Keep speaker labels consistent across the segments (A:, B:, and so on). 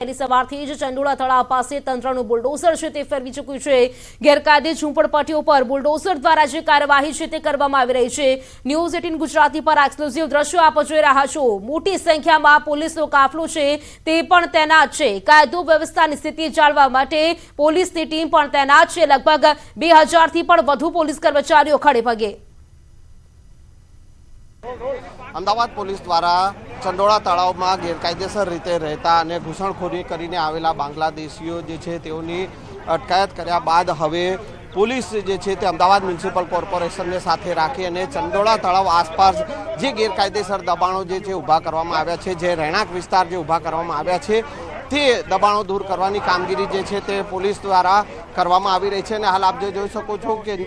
A: સવારથી જ ચંડોળા તળાવ પાસે તંત્રનું બુલડોઝર છે તે ફેરવી ચૂક્યું છે। ગેરકાયદે ઝૂંપડપટ્ટીઓ પર બુલડોઝર દ્વારા જે કાર્યવાહી છે તે કરવામાં આવી રહી છે। ન્યૂઝ 18 ગુજરાતી પર એક્સક્લુઝિવ દ્રશ્યો આપ જોઈ રહ્યા છો। મોટી સંખ્યામાં પોલીસનો કાફલો છે તે પણ તૈનાત છે। કાયદો વ્યવસ્થાની સ્થિતિ જાળવવા માટે પોલીસની ટીમ પણ તૈનાત છે। લગભગ 2000 થી પણ વધુ પોલીસ કર્મચારીઓ ખડે પગે।
B: અમદાવાદ પોલીસ દ્વારા ચંડોળા તળાવમાં ગેરકાયદેસર રીતે રહેતા અને ઘૂસણખોરી કરીને આવેલા બાંગ્લાદેશીઓ જે છે તેઓની અટકાયત કર્યા બાદ હવે પોલીસ જે છે તે અમદાવાદ મ્યુનિસિપલ કોર્પોરેશનને સાથે રાખી અને ચંડોળા તળાવ આસપાસ જે ગેરકાયદેસર દબાણો જે છે ઊભા કરવામાં આવ્યા છે, જે રહેણાંક વિસ્તાર જે ઊભા કરવામાં આવ્યા છે તે દબાણો દૂર કરવાની કામગીરી જે છે તે પોલીસ દ્વારા કરવામાં આવી રહી છે। અને હાલ આપ જોઈ શકો છો કે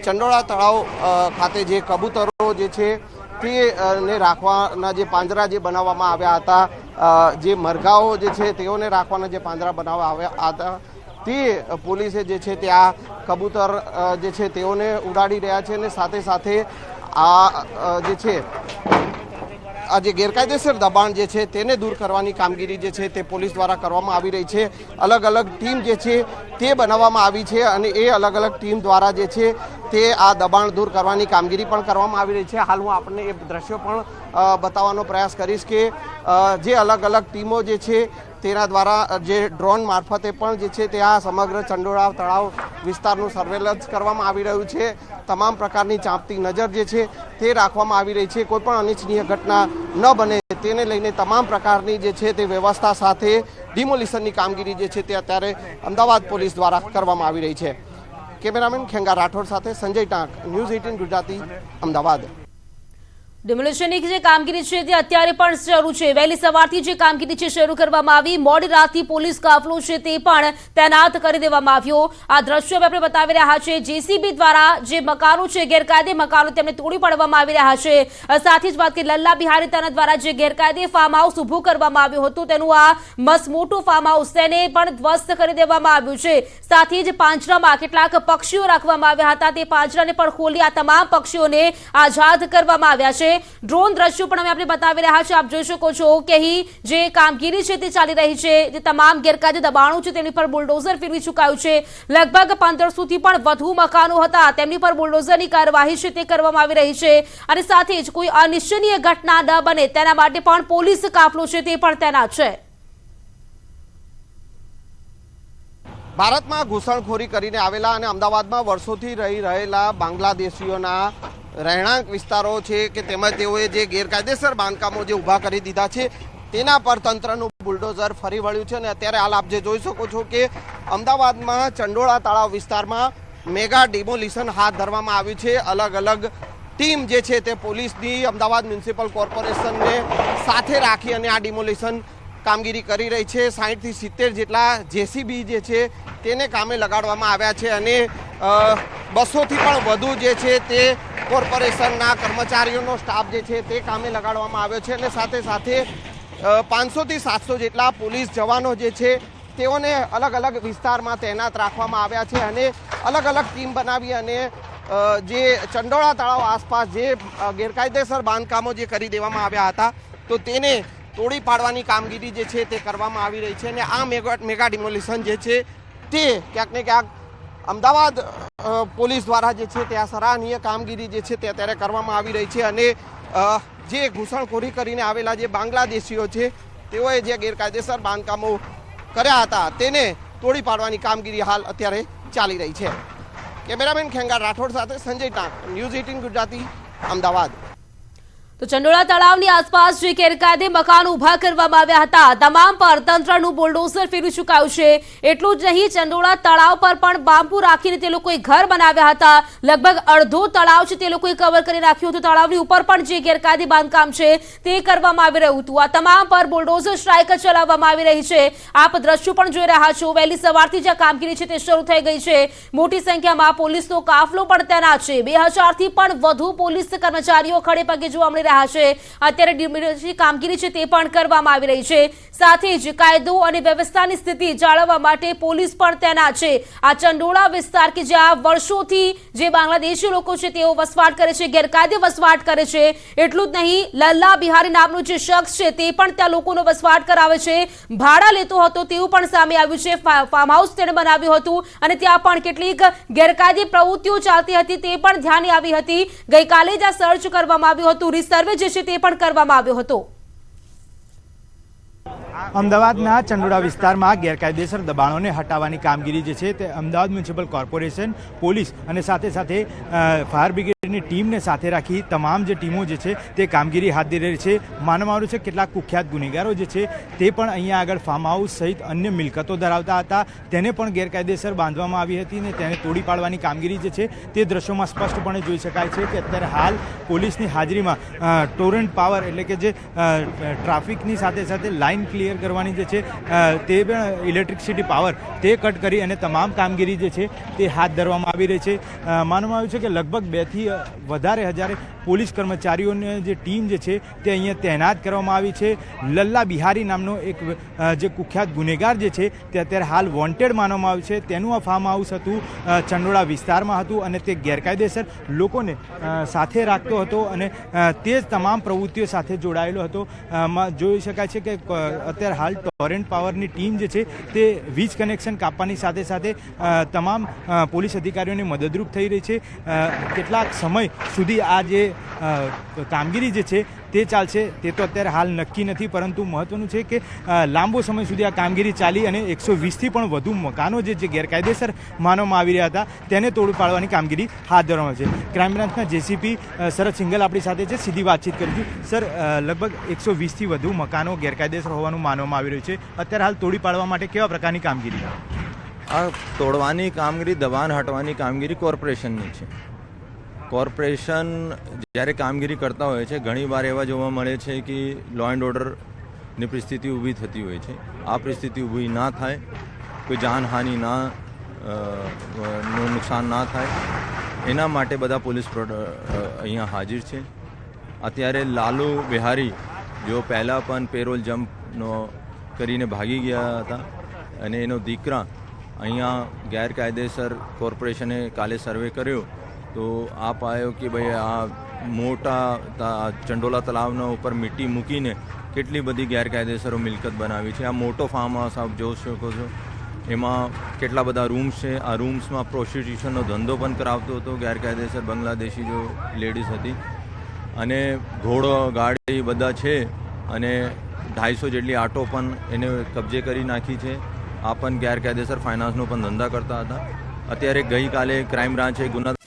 B: ચંડોળા તળાવ ખાતે જે કબૂતરો જે છે ને રાખવાના જે પાંજરા જે બનાવવામાં આવ્યા હતા, જે મરઘાઓ જે છે તેઓને રાખવાના જે પાંજરા બનાવવા આવ્યા હતા તે પોલીસે જે છે ત્યાં કબૂતર જે છે તેઓને ઉડાડી રહ્યા છે અને સાથે સાથે આ જે છે આ જે ગેરકાયદેસર દબાણ જે છે તેને દૂર કરવાની કામગીરી જે છે તે પોલીસ દ્વારા કરવામાં આવી રહી છે। અલગ અલગ ટીમ જે છે તે બનાવવામાં આવી છે અને એ અલગ અલગ ટીમ દ્વારા જે છે તે આ દબાણ દૂર કરવાની કામગીરી પણ કરવામાં આવી રહી છે। હાલ હું આપણને એ દ્રશ્યો પણ બતાવવાનો પ્રયાસ કરીશ કે જે અલગ અલગ ટીમો જે છે તેના દ્વારા જે ડ્રોન મારફતે પણ જે છે તે આ સમગ્ર ચંડોળા તળાવ વિસ્તારનું સર્વેલન્સ કરવામાં આવી રહ્યું છે। તમામ પ્રકારની ચાંપતી નજર જે છે તે રાખવામાં આવી રહી છે। કોઈ પણ અનિચ્છનીય ઘટના ન બને તેને લઈને તમામ પ્રકારની જે છે તે વ્યવસ્થા સાથે ડિમોલિશનની કામગીરી જે છે તે અત્યારે અમદાવાદ પોલીસ દ્વારા કરવામાં આવી રહી છે। કેમેરામેન ખેંગા રાઠોડ સાથે સંજય ટાંક, ન્યૂઝ 18 ગુજરાતી, અમદાવાદ।
A: ડિમોલિશનની જે કામગીરી છે તે અત્યારે પણ શરૂ છે। વહેલી સવારથી જે કામગીરી છે શરૂ કરવામાં આવી। મોડી રાતથી પોલીસ કાફલો છે તે પણ તૈનાત કરી દેવામાં આવ્યો। આ દ્રશ્યો આપણે બતાવી રહ્યા છે। જેસીબી દ્વારા જે મકાનો છે ગેરકાયદે મકાનો તેમને તોડી પાડવામાં આવી રહ્યા છે। સાથે જ વાત કરી લલ્લા બિહારી તાના દ્વારા જે ગેરકાયદે ફાર્મ હાઉસ ઊભું કરવામાં આવ્યું હતું તેનું આ મસમોટું ફાર્મ હાઉસ તેને પણ ધ્વસ્ત કરી દેવામાં આવ્યું છે। સાથે જ પાંજરામાં કેટલાક પક્ષીઓ રાખવામાં આવ્યા હતા તે પાંજરાને પણ ખોલી આ તમામ પક્ષીઓને આઝાદ કરવામાં આવ્યા છે। ડ્રોન દ્રશ્યો પણ અમે આપણે બતાવી રહ્યા છે। આપ જોઈ શકો છો કે અહીં જે કામગીરી છે તે ચાલી રહી છે। જે તમામ ગેરકાયદે દબાણો છે તેની પર બુલડોઝર ફેરવી ચૂકાયું છે। લગભગ 1500 થી પણ વધુ મકાનો હતા તેમની પર બુલડોઝરની કાર્યવાહી છે તે કરવામાં આવી રહી છે અને સાથે જ કોઈ અનિચ્છનીય ઘટના ન બને તેના માટે પણ પોલીસ કાફલો છે તે પણ તૈનાત છે।
B: ભારતમાં ઘૂસણખોરી કરીને આવેલા અને અમદાવાદમાં વર્ષોથી રહી રહેલા બાંગ્લાદેશીઓના રહેણાંક વિસ્તારો છે કે તેમજ તેઓએ જે ગેરકાયદેસર બાંધકામો જે ઊભા કરી દીધા છે તેના પર તંત્રનું બુલડોઝર ફરી વળ્યું છે। અને અત્યારે હાલ આપ જે જોઈ શકો છો કે અમદાવાદમાં ચંડોળા તળાવ વિસ્તારમાં મેગા ડિમોલિશન હાથ ધરવામાં આવ્યું છે। અલગ અલગ ટીમ જે છે તે પોલીસની અમદાવાદ મ્યુનિસિપલ કોર્પોરેશનને સાથે રાખી અને આ ડિમોલિશન કામગીરી કરી રહી છે। 60 થી 70 જેટલા જેસીબી જે છે તેને કામે લગાડવામાં આવ્યા છે અને 200 થી પણ વધુ જે છે તે કોર્પોરેશનના કર્મચારીઓનો સ્ટાફ જે છે તે કામે લગાડવામાં આવ્યો છે અને સાથે સાથે 500 થી 700 જેટલા પોલીસ જવાનો જે છે તેઓને અલગ અલગ વિસ્તારમાં તૈનાત રાખવામાં આવ્યા છે અને અલગ અલગ ટીમ બનાવી અને જે ચંડોળા તળાવ આસપાસ જે ગેરકાયદેસર બાંધકામો જે કરી દેવામાં આવ્યા હતા તો તેને તોડી પાડવાની કામગીરી જે છે તે કરવામાં આવી રહી છે। અને આ મેગા ડિમોલિશન જે છે તે ક્યાંક ને ક્યાંક અમદાવાદ પોલીસ દ્વારા જે છે તે આ સરાહનીય કામગીરી જે છે તે અત્યારે કરવામાં આવી રહી છે અને જે ઘૂસણખોરી કરીને આવેલા જે બાંગ્લાદેશીઓ છે તેઓએ જે ગેરકાયદેસર બાંધકામો કર્યા હતા તેને તોડી પાડવાની કામગીરી હાલ અત્યારે ચાલી રહી છે। કેમેરામેન ખેંગા રાઠોડ સાથે સંજય ટાંક, ન્યૂઝ 18 ગુજરાતી, અમદાવાદ।
A: તો ચંડોળા તળાવની આસપાસ જે ગેરકાયદે મકાનો ઊભા કરવામાં આવ્યા હતા તમામ પર તંત્રનું બુલડોઝર ફેરવી ચૂકાયું છે। એટલું જ નહીં ચંડોળા તળાવ પર પણ બાંબુ રાખીને તે લોકોએ ઘર બનાવ્યા હતા। લગભગ અડધો તળાવ છે તે લોકોએ કવર કરી રાખ્યું હતું। તળાવની ઉપર પણ જે ગેરકાયદે બાંધકામ છે તે કરવામાં આવી રહ્યું હતું। આ તમામ પર બુલડોઝર સ્ટ્રાઇક ચલાવવામાં આવી રહી છે। આપ દ્રશ્યો પણ જોઈ રહ્યા છો। વહેલી સવારથી જે કામગીરી છે તે શરૂ થઈ ગઈ છે। મોટી સંખ્યામાં પોલીસનો કાફલો પણ તૈનાત છે। 2000 થી પણ વધુ પોલીસ કર્મચારીઓ ખડે પગે જોવા મળી રહ્યા છે. અત્યારે ડિમોલિશનની કામગીરી છે તે પણ કરવામાં આવી રહી છે. સાથે જ કાયદો અને વ્યવસ્થાની સ્થિતિ જાળવવા માટે પોલીસ પણ તૈનાત છે. આ ચંડોળા વિસ્તાર કે જ્યાં વર્ષોથી જે બાંગ્લાદેશી લોકો છે તેઓ વસવાટ કરે છે, ગેરકાયદે વસવાટ કરે છે. એટલું જ નહીં, લલ્લા બિહારી નામનો જે શખ્સ છે તે પણ ત્યાં લોકોનો વસવાટ કરાવે છે, ભાડા લેતો હતો તેવું પણ સામે આવ્યું છે. ફાર્મ હાઉસ તેણે બનાવ્યું હતું અને ત્યાં પણ કેટલીક ગેરકાયદે પ્રવૃત્તિઓ ચાલતી હતી તે પણ ધ્યાને આવી હતી. ગઈકાલે જ આ સર્ચ કરવામાં આવ્યું હતું, રિસર્વે જે છે તે પણ કરવામાં આવ્યો હતો.
C: અમદાવાદના ચંડોળા વિસ્તારમાં ગેરકાયદેસર દબાણોને હટાવવાની કામગીરી જે છે તે અમદાવાદ મ્યુનિસિપલ કોર્પોરેશન, પોલીસ અને સાથે ફાયર બ્રિગેડની ટીમને સાથે રાખી તમામ જે ટીમો જે છે તે કામગીરી હાથ ધરી રહી છે. માનવામાં આવ્યું છે કેટલાક કુખ્યાત ગુનેગારો જે છે તે પણ અહીંયા આગળ ફાર્મ હાઉસ સહિત અન્ય મિલકતો ધરાવતા હતા, તેને પણ ગેરકાયદેસર બાંધવામાં આવી હતી અને તેને તોડી પાડવાની કામગીરી જે છે તે દ્રશ્યોમાં સ્પષ્ટપણે જોઈ શકાય છે કે અત્યારે હાલ પોલીસની હાજરીમાં ટોરન્ટ પાવર એટલે કે જે ટ્રાફિકની સાથે લાઇન ક્લિયર કરવાની જે છે તે પણ ઇલેક્ટ્રિસિટી પાવર તે કટ કરી અને તમામ કામગીરી જે છે તે હાથ ધરવામાં આવી રહી છે. માનવામાં આવ્યું છે કે લગભગ 2 થી વધારે હજારે પોલીસ કર્મચારીઓની જે ટીમ જે છે તે અહીંયા તૈનાત કરવામાં આવી છે. લલ્લા બિહારી નામનો એક જે કુખ્યાત ગુનેગાર જે છે તે અત્યારે હાલ વોન્ટેડ માનવામાં આવ્યું છે. તેનું આ ફાર્મ હાઉસ હતું, ચંડોળા વિસ્તારમાં હતું અને તે ગેરકાયદેસર લોકોને સાથે રાખતો હતો અને તે જ તમામ પ્રવૃત્તિઓ સાથે જોડાયેલો હતો. જોઈ શકાય છે કે અત્યારે હાલ ટોરેન્ટ પાવરની ટીમ જે છે તે વીજ કનેક્શન કાપવાની સાથે તમામ પોલીસ અધિકારીઓને મદદરૂપ થઈ રહી છે. કેટલાક સમય સુધી આ જે કામગીરી જે છે તે ચાલશે તે તો અત્યારે હાલ નક્કી નથી, પરંતુ મહત્વનું છે કે લાંબો સમય સુધી આ કામગીરી ચાલી અને 120થી પણ વધુ મકાનો જે ગેરકાયદેસર માનવામાં આવી રહ્યા હતા તેને તોડી પાડવાની કામગીરી હાથ ધરવામાં છે. ક્રાઇમ બ્રાન્ચના જેસીપી શરદ સિંઘલ આપણી સાથે છે, સીધી વાતચીત કરીશું. સર, લગભગ 120થી વધુ મકાનો ગેરકાયદેસર હોવાનું માનવામાં આવી રહ્યું છે. અત્યારે હાલ તોડી પાડવા માટે કેવા પ્રકારની કામગીરી?
D: આ તોડવાની કામગીરી, દબાણ હટવાની કામગીરી કોર્પોરેશનની છે. કોર્પોરેશન જ્યારે કામગીરી કરતા હોય છે ઘણી વાર એવા જોવા મળે છે કે લો એન્ડ ઓર્ડરની પરિસ્થિતિ ઊભી થતી હોય છે. આ પરિસ્થિતિ ઊભી ના થાય, કોઈ જાનહાનિ નું નુકસાન ના થાય એના માટે બધા પોલીસ અહીંયા હાજર છે. અત્યારે લાલુ બિહારી જો પહેલાં પણ પેરોલ જમ્પનો કરીને ભાગી ગયા હતા અને એનો દીકરા અહીંયા ગેરકાયદેસર કોર્પોરેશને કાલે સર્વે કર્યો તો આપ આવ્યો કે ભાઈ આ મોટા ચંડોલા તળાવના ઉપર મીટી મૂકીને કેટલી બધી ગેરકાયદેસરો મિલકત બનાવી છે. આ મોટો ફાર્મ હાઉસ આપ જોઈ શકો છો, એમાં કેટલા બધા રૂમ્સ છે. આ રૂમ્સમાં પ્રોસ્ટિટ્યુશનનો ધંધો પણ કરાવતો હતો ગેરકાયદેસર બાંગ્લાદેશી જો લેડીઝ હતી અને ઘોડો ગાડી બધા છે અને 250 જેટલી આટો પણ એને કબજે કરી નાખી છે. આ પણ ગેરકાયદેસર ફાઇનાન્સનો પણ ધંધા કરતા હતા. અત્યારે ગઈકાલે ક્રાઇમ બ્રાન્ચે ગુના